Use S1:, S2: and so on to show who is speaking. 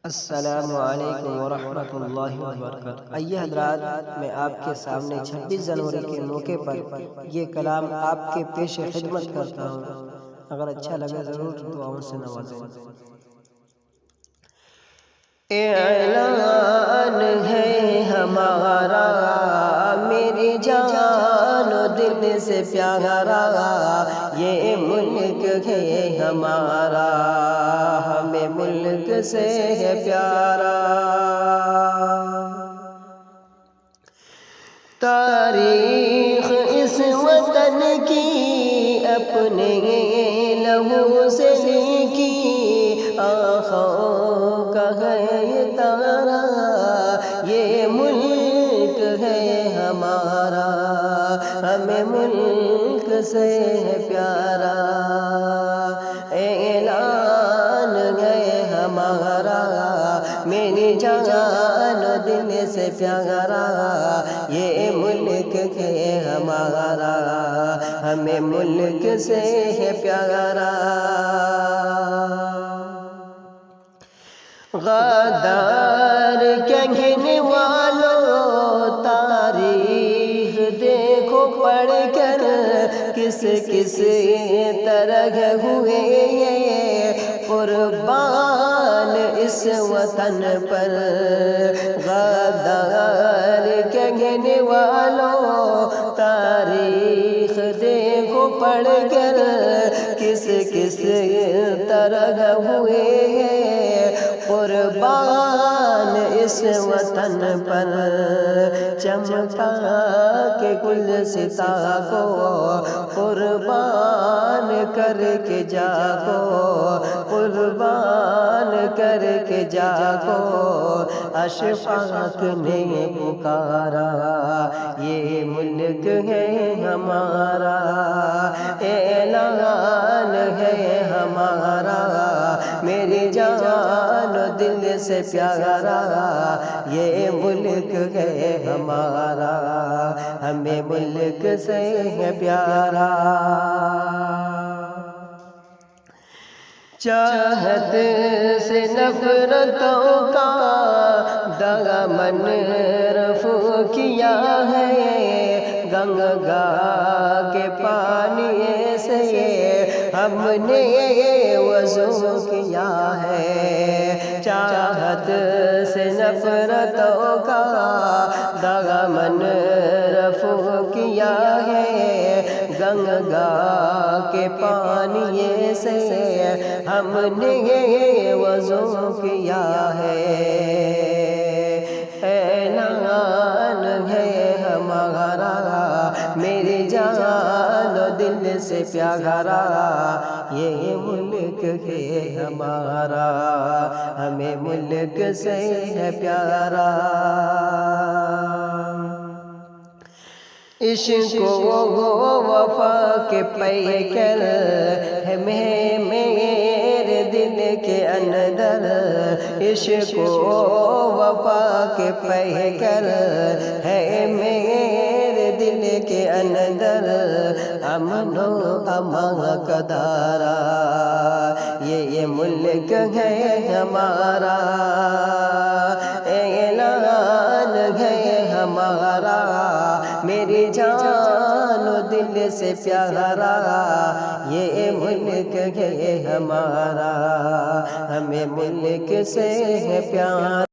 S1: السلام علیکم ورحمۃ اللہ وبرکاتہ۔ آئیے حضرات، میں آپ کے سامنے 26 جنوری کے موقع پر یہ کلام آپ کے پیش خدمت کرتا ہوں۔ اگر اچھا لگے ضرور دعاؤں سے نوازیں۔ اعلان ہے ہمارا میری جان و دل سے پیارا، یہ ملک ہے ہمارا ہمیں ملک سے ہے پیارا۔ تاریخ اس وطن کی اپنے لہو سے لکھی، آنکھوں کا ہے یہ تارا، یہ ملک ہے ہمارا ہمیں ملک سے ہے پیارا۔ اعلان ہے ہمارا میری جان و دل سے پیارا، یہ ملک ہے ہمارا ہمیں ملک سے ہے پیارا۔ غدار کہنے والوں تاریخ دیکھو پڑھ کر، کس کس طرح ہوئے قربان اس وطن پر۔ غدار کہنے والوں تاریخ دیکھو پڑھ کر، کس کس طرح ہوئے قربان اس وطن پر۔ چمکا کے گلستہ کو قربان کر کے جاگو، قربان کر کے جاگو، اشفاق نے پکارا، یہ ملک ہے ہمارا۔ اعلان ہے ہمارا میری جان و دل سے پیارا، یہ ملک ہے ہمارا ہمیں ملک سے ہے پیارا۔ چاہت سے نفرتوں کا دامن رفع کیا ہے، گنگا کے پانی سے ہم نے وضو کیا ہے۔ چاہت سے نفرتوں کا دامن رفع کیا ہے، گنگا کے پانی سے ہم نے وضو کیا ہے۔ اعلان ہے ہمارا میری جان و دل سے پیارا، یہ ملک ہے ہمارا ہمیں ملک سے ہے پیارا۔ عشق و وفا کے پیکر ہے میرے دل کے اندر، عشق و وفا کے پیکر ہے میرے دل کے اندر، امن و امان کا دارا، یہ ملک ہے ہمارا۔ اعلان ہے ہمارا میری جان و دل سے پیارا، یہ ملک ہے ہمارا ہمیں ملک سے ہے پیارا۔